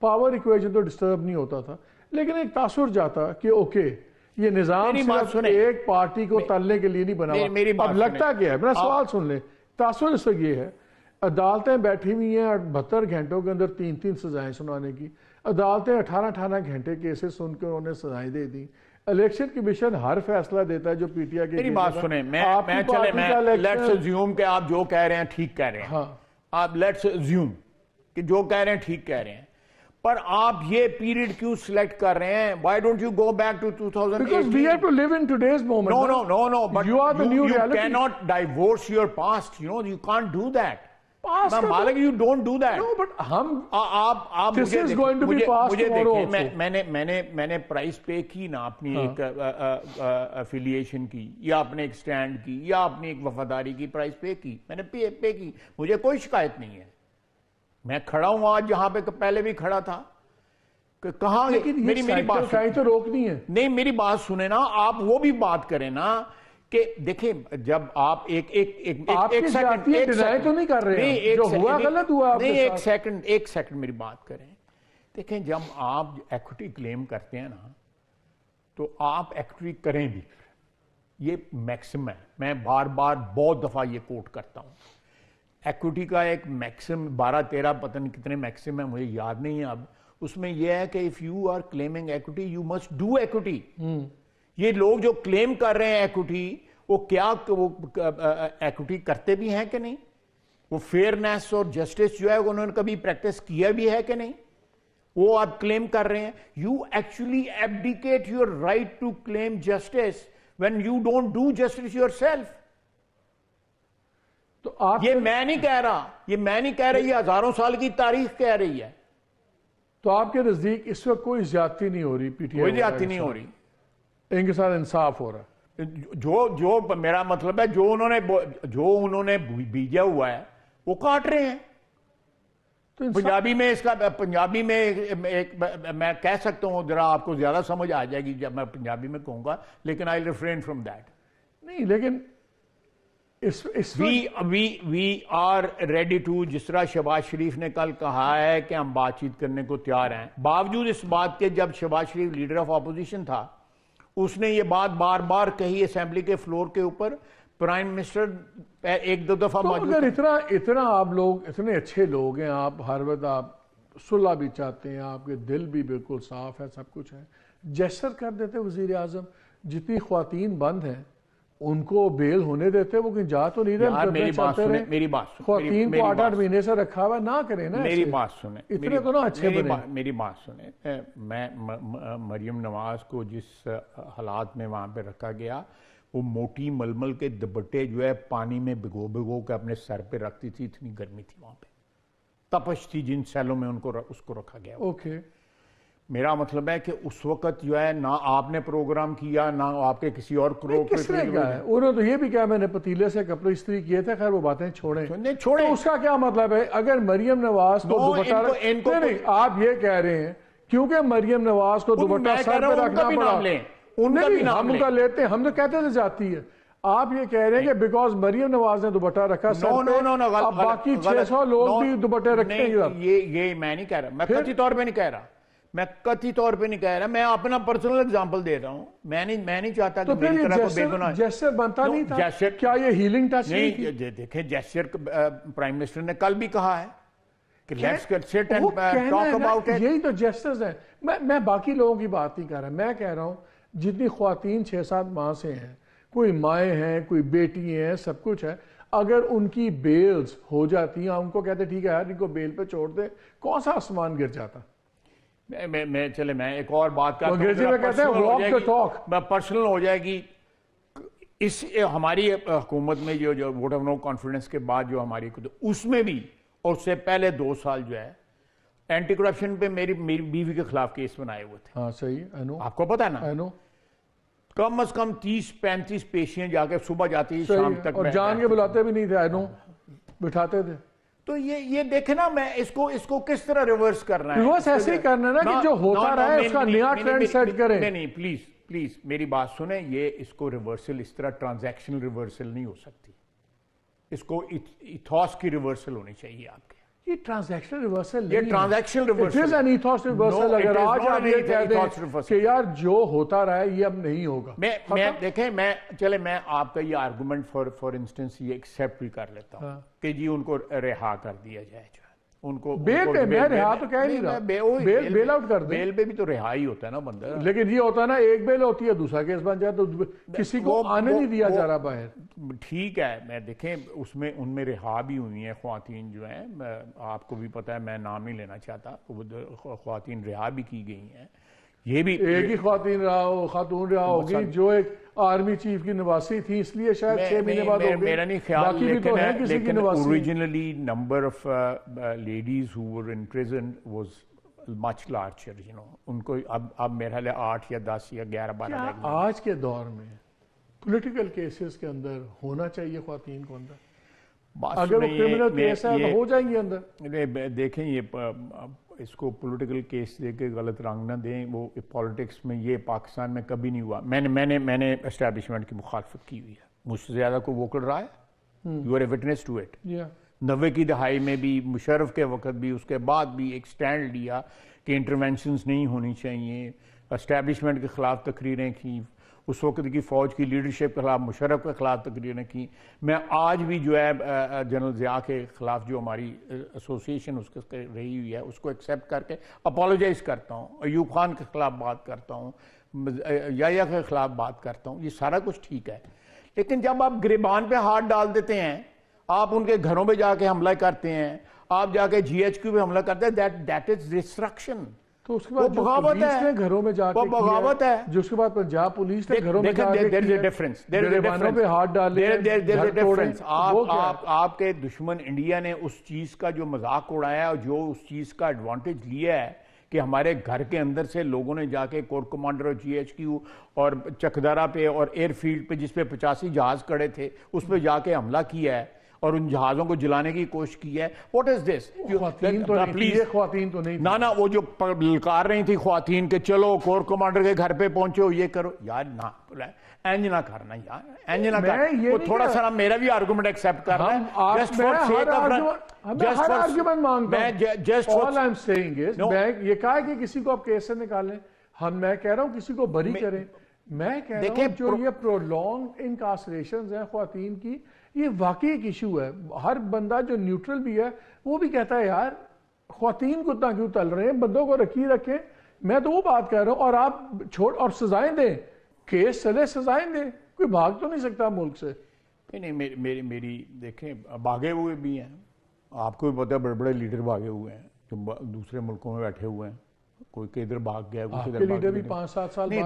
Power equation تو disturb نہیں ہوتا تھا، لیکن ایک تاثر جاتا کہ اوکے یہ نظام صرف ایک پارٹی کو تلنے کے لیے نہیں بنا ہوا. اب لگتا کیا ہے، میرا سوال سن لیں، تاثر اس وقت یہ ہے عدالتیں بیٹھی ہوئی ہیں 72 گھنٹوں کے اندر 3 سزائیں سنانے کی، عدالتیں 18 گھنٹے کیسز سن کے انہوں نے سزائیں دے دی. الیکشن کمیشن ہر فیصلہ دیتا ہے جو پی ٹی آئی کے. میری بات سنیں، میں لیٹس ازیوم کہ آپ جو کہہ رہے ہیں ٹھیک کہہ رہے ہیں، آپ لیٹس ازیوم کہ جو کہہ رہے ہیں ٹھیک کہہ رہے ہیں، پر آپ یہ پیریڈ کیوں سلیکٹ کر رہے ہیں؟ Why don't you go back to 2018? Because we have to live in today's moment. No, but you are the new reality. You cannot divorce your past, you can't do that. Malik you don't do that. No, but آپ this is going to be past tomorrow also. میں نے price پے کی نا اپنی ایک affiliation کی، یا اپنے ایک سٹینڈ کی، یا اپنی ایک وفاداری کی پرائز پے کی، میں نے پے کی، مجھے کوئی شکایت نہیں ہے. میں کھڑا ہوں آج جہاں پہ پہلے بھی کھڑا تھا. کہاں میری بات تو روکنی ہے نہیں، میری بات سنیں نا، آپ وہ بھی بات کریں نا کہ دیکھیں جب آپ ایک سیکنڈ تو نہیں کر رہے ہیں، جو ہوا غلط ہوا. نہیں، ایک سیکنڈ میری بات کریں. دیکھیں جب آپ ایکوٹی کلیم کرتے ہیں نا تو آپ ایکوٹی کریں بھی، یہ میکسم ہے. میں بار بہت دفعہ یہ کوٹ کرتا ہوں. ایکوٹی کا ایک میکسم 12-13 پتہ نہیں کتنے میکسم ہے، مجھے یاد نہیں ہے اب. اس میں یہ ہے کہ if you are claiming equity you must do equity. یہ لوگ جو کلیم کر رہے ہیں ایکوٹی، وہ کیا ایکوٹی کرتے بھی ہیں کہ نہیں؟ وہ فیئرنیس اور جسٹس جو ہے انہوں نے کبھی پریکٹس کیا بھی ہے کہ نہیں؟ وہ آپ کلیم کر رہے ہیں. You actually abdicate your right to claim justice when you don't do justice yourself. تو آپ یہ میں نہیں کہہ رہا، یہ ہزاروں سال کی تاریخ کہہ رہی ہے. تو آپ کے نزدیک اس وقت کوئی زیادتی نہیں ہو رہی پی ٹی آئی؟ کوئی زیادتی نہیں ہو رہی، ان کے ساتھ انصاف ہو رہا ہے. جو میرا مطلب ہے جو انہوں نے بیجا ہوا ہے وہ کاٹ رہے ہیں. پنجابی میں میں کہہ سکتا ہوں، ذرا آپ کو زیادہ سمجھ آ جائے گی جب میں پنجابی میں کہوں گا، لیکن آئی ریفرین فرام دیٹ. نہیں، لیکن وی آر ریڈی ٹو، جس طرح شہباز شریف نے کل کہا ہے کہ ہم بات چیت کرنے کو تیار ہیں، باوجود اس بات کے جب شہباز شریف لیڈر آف اپوزیشن تھا اس نے یہ بات بار کہی اسمبلی کے فلور کے اوپر. پرائم منسٹر ایک دو دفعہ موجود. اگر اتنا آپ لوگ اتنے اچھے لوگ ہیں، آپ ہر وقت آپ صلح بھی چاہتے ہیں، آپ کے دل بھی بالکل صاف ہے، سب کچھ ہے، جیسر کر دیتے وزیر اعظم. جتنی خواتین بند ہیں ان کو بیل ہونے دیتے، وہ کہیں جا تو نہیں رہے. میری بات سنیں، خواتین کو 8 مہینے سے رکھا ہوا نہ کریں نا. میری بات سنیں، اتنے تو نہ اچھے بنے. میری بات سنیں، میں مریم نواز کو جس حالات میں وہاں پہ رکھا گیا، وہ موٹی ململ کے دوپٹے جو ہے پانی میں بھگو کے اپنے سر پہ رکھتی تھی. اتنی گرمی تھی وہاں پہ، تپش تھی جن سیلوں میں اس کو رکھا گیا. اوکے، میرا مطلب ہے کہ اس وقت جو ہے نہ آپ نے پروگرام کیا، نہ آپ کے کسی اور کس نے کیا ہے. انہوں تو یہ بھی کہا میں نے پتیلے سے کپڑے استری کیے تھے. خیر وہ باتیں چھوڑیں. تو اس کا کیا مطلب ہے؟ اگر مریم نواز کو دوپٹہ نہیں، آپ یہ کہہ رہے ہیں کیونکہ مریم نواز کو دوپٹہ سر پہ رکھنا پڑا. ہم کا لیتے ہیں، ہم تو کہتے تھے جاتی ہے. آپ یہ کہہ رہے ہیں کہ بیکاز مریم نواز نے دوپٹہ رکھا سر پہ، اب باقی 600 لوگ بھی دوپٹے رکھتے ہیں. یہ میں نہیں کہہ رہا، میں قطعی طور پہ نہیں کہہ رہا، میں اپنا پرسنل ایگزامپل دے رہا ہوں. میں نہیں چاہتا کہ میری طرح کو بے گناہ. جیسر بنتا نہیں تھا کیا؟ یہ ہیلنگ ٹچ نہیں تھی؟ دیکھیں جیسر پرائم منسٹر نے کل بھی کہا ہے کہ لیٹس سٹ اینڈ ٹاک اباؤٹ اٹ. یہی تو جیسٹرز ہیں. میں باقی لوگوں کی بات نہیں کر رہا، میں کہہ رہا ہوں جتنی خواتین 6-7 ماہ سے ہیں، کوئی مائیں ہیں، کوئی بیٹی ہیں، سب کچھ ہے، اگر ان کی بیلز ہو جاتی ہیں، ان کو کہتے ٹھیک ہے یار ان کو بیل پہ چھوڑ دے، کون سا آسمان گر جاتا. میں ایک اور بات کرتا ہوں، پرسنل ہو جائے گی. اس ہماری حکومت میں جو ووٹ آف نو کانفیڈنس کے بعد جو ہماری اس میں بھی، اور اس سے پہلے 2 سال جو ہے اینٹی کرپشن پہ میری بیوی کے خلاف کیس بنائے ہوئے تھے. ہاں صحیح، آپ کو پتا ہے نا، کم از کم 30-35 پیشیاں جا کے صبح جاتی شام تک، اور جان کے بلاتے بھی نہیں تھے، بٹھاتے تھے. تو یہ دیکھیں نا، میں اس کو کس طرح ریورس کرنا ہے. ریورس ایسے ہی کرنا نا کہ جو ہوتا رہا ہے اس کا نیا ٹرینڈ سیٹ کریں. نہیں پلیز میری بات سنیں. یہ اس کو ریورسل اس طرح ٹرانزیکشنل ریورسل نہیں ہو سکتی. اس کو ایتھوس کی ریورسل ہونی چاہیے آپ کے. یہ ٹرانزیکشن ریورسل یہ ٹرانزیکشن ریورسل ریورسل اگر آج آپ یہ کہہ دیں کہ یار جو ہوتا رہا ہے یہ اب نہیں ہوگا. میں دیکھیں میں آپ کا یہ آرگومنٹ فار انسٹنس یہ ایکسیپٹ بھی کر لیتا ہوں کہ جی ان کو رہا کر دیا جائے, ان کو بیل پہ, میں رہا تو کہہ نہیں رہا, بیل آؤٹ کر دیں. بیل پہ بھی تو رہائی ہوتا ہے نا بندہ, لیکن یہ ہوتا ہے نا ایک بیل ہوتی ہے دوسرا کیس بن جائے تو کسی کو آنے نہیں دیا جا رہا باہر. ٹھیک ہے, میں دیکھیں ان میں رہا بھی ہوئی ہیں خواتین جو ہیں, آپ کو بھی پتہ ہے, میں نام نہیں لینا چاہتا, خواتین رہا بھی کی گئی ہیں. یہ بھی ایک ہی خاتون رہا ہوگی جو ایک آرمی چیف کی نواسی تھی, اس لیے شاید 6 مہینے بعد ہوگی. میرا نہیں خیال, لیکن نواسی originally number of ladies who were in prison was much larger, you know. ان کو اب میرا لئے 8 یا 10 یا 11 12 رہ گئی. آج کے دور میں پولیٹیکل کیسز کے اندر ہونا چاہیے خواتین کو اندر, اگر وہ کرمنل کیس ہے تو ہو جائیں گے اندر. دیکھیں یہ اس کو پولیٹیکل کیس دے کے غلط رنگ نہ دیں, وہ پالیٹکس میں یہ پاکستان میں کبھی نہیں ہوا. میں نے اسٹیبلشمنٹ کی مخالفت کی ہوئی ہے, مجھ سے زیادہ کوئی ووکل رہا ہے, you are a witness to it. 90 کی دہائی میں بھی, مشرف کے وقت بھی, اس کے بعد بھی ایک سٹینڈ لیا کہ انٹرونشنز نہیں ہونی چاہیے, اسٹیبلشمنٹ کے خلاف تقریریں کی, اس وقت کی فوج کی لیڈرشپ کے خلاف, مشرف کے خلاف تقریریں کی. میں آج بھی جو ہے جنرل ضیاء کے خلاف جو ہماری ایسوسیشن اس کے رہی ہوئی ہے اس کو ایکسیپٹ کر کے اپالوجائز کرتا ہوں. ایوب خان کے خلاف بات کرتا ہوں, یحییٰ کے خلاف بات کرتا ہوں, یہ سارا کچھ ٹھیک ہے. لیکن جب آپ گریبان پہ ہاتھ ڈال دیتے ہیں, آپ ان کے گھروں پہ جا کے حملہ کرتے ہیں, آپ جا کے GHQ پہ حملہ کرتے ہیں, دیٹ از ڈسٹرکشن. تو اس کے بعد جو پولیس نے گھروں میں جا کے بغاوت ہے, جو اس کے بعد پنجاب پولیس نے گھروں میں جا کے گریبانوں پہ ہاتھ ڈالے, آپ کے دشمن انڈیا نے اس چیز کا جو مذاق اڑایا اور جو اس چیز کا ایڈوانٹیج لیا ہے کہ ہمارے گھر کے اندر سے لوگوں نے جا کے کور کمانڈر اور GHQ اور چکدارا پہ اور ایئر فیلڈ پہ جس پہ 85 جہاز کھڑے تھے اس پہ جا کے حملہ کیا ہے اور ان جہازوں کو جلانے کی کوشش کی ہے. واٹ از دس؟ خواتین تو نہیں, نہ وہ جو للکار رہی تھی خواتین کے چلو کور کمانڈر کے گھر پہ پہنچو یہ کرو, یار نہ اینج نہ کرنا, یار اینج نہ کرنا. تھوڑا سا میرا بھی آرگومنٹ ایکسیپٹ کر رہا ہے, جسٹ فار سیک آف یہ کہا کہ کسی کو آپ کیس سے نکالیں, میں کہہ رہا ہوں کسی کو بری کریں. میں کہہ رہا ہوں جو یہ پرولونگ انکارسریشنز ہیں خواتین کی, یہ واقعی ایک ایشو ہے. ہر بندہ جو نیوٹرل بھی ہے وہ بھی کہتا ہے یار خواتین کو اتنا کیوں تل رہے ہیں, بندوں کو رکھیں. میں تو وہ بات کہہ رہا ہوں, اور آپ چھوڑ اور سزائیں دیں, کیس چلے سزائیں دیں, کوئی بھاگ تو نہیں سکتا ملک سے. نہیں, میری دیکھیں بھاگے ہوئے بھی ہیں, آپ کو بھی پتہ ہے بڑے بڑے لیڈر بھاگے ہوئے ہیں جو دوسرے ملکوں میں بیٹھے ہوئے ہیں, کوئی کہ ادھر بھاگ گیا, آپ کے لیڈر بھی 5-7 سال نہیں.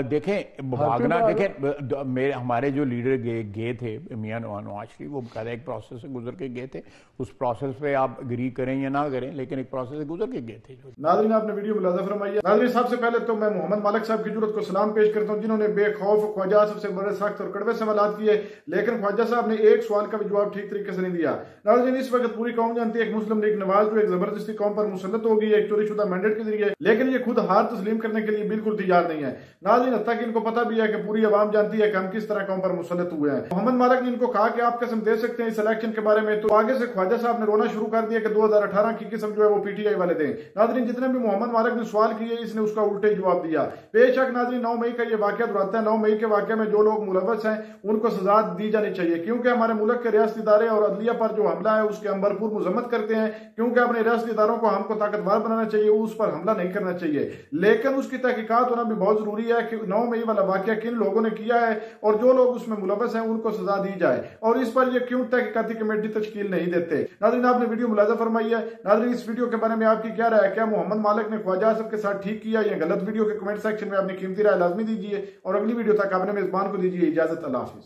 دیکھیں بھاگنا, دیکھیں ہمارے جو لیڈر گئے تھے میاں نواز شریف, وہ بقاعدہ ایک پروسیس سے گزر کے گئے تھے. اس پروسیس پہ آپ اگری کریں یا نہ کریں, لیکن ایک پروسیس سے گزر کے گئے تھے. ناظرین آپ نے ویڈیو ملاحظہ فرمائی ہے. ناظرین سب سے پہلے تو میں محمد مالک صاحب کی جرأت کو سلام پیش کرتا ہوں جنہوں نے بے خوف خواجہ آصف سے بڑے سخت اور کڑوے سوالات کیے, لیکن خواجہ صاحب نے ایک سوال کا بھی جواب ٹھیک طریقے سے نہیں دیا. ناظرین اس وقت پوری قوم جانتی ہے ایک مسلم لیگ نواز جو ایک زبردستی قوم پر مسلط ہوگی ایک چوری شدہ مینڈیٹ کے ذریعے, لیکن یہ خود ہار تسلیم کرنے کے لیے بالکل تیار نہیں ہے. ناظرین حتیٰ کہ ان کو پتہ بھی ہے کہ پوری عوام جانتی ہے کہ ہم کس طرح قوم پر مسلط ہوئے ہیں. محمد مالک نے ان کو کہا کہ آپ قسم دے سکتے ہیں اس الیکشن کے بارے میں, تو آگے سے خواجہ صاحب نے رونا شروع کر دیا کہ 2018 کی قسم جو ہے وہ PTI والے دیں. ناظرین جتنے بھی محمد مالک نے سوال کیے اس نے اس کا الٹے جواب دیا. بے شک ناظرین 9 مئی کا یہ واقعہ دہراتا ہے, 9 مئی کے واقعے میں جو لوگ ملوث ہیں ان کو سزا دی جانی چاہیے, کیونکہ ہمارے ملک کے ریاستی ادارے اور عدلیہ پر جو حملہ ہے اس کے ہم بھرپور مذمت کرتے ہیں, کیونکہ اپنے ریاستی اداروں کو ہم کو طاقتور بنانا چاہیے, اس پر حملہ نہیں کرنا چاہیے. لیکن اس کی تحقیقات ہونا بھی بہت ضروری ہے کہ 9 مئی والا واقعہ کن لوگوں نے کیا ہے اور جو لوگ اس میں ملوث ہیں ان کو سزا دی جائے, اور اس پر یہ کیوں تحقیقاتی کمیٹی تشکیل نہیں دیتے. ناظرین آپ نے ویڈیو ملاحظہ فرمائی ہے. ناظرین اس ویڈیو کے بارے میں آپ کی کیا رائے ہے؟ کیا محمد مالک نے خواجہ آصف کے ساتھ ٹھیک کیا یا غلط؟ ویڈیو کے کمنٹ سیکشن میں اپنی قیمتی رائے لازمی دیجیے, اور اگلی ویڈیو تک اپنے میزبان کو دیجیے اجازت. اللہ حافظ.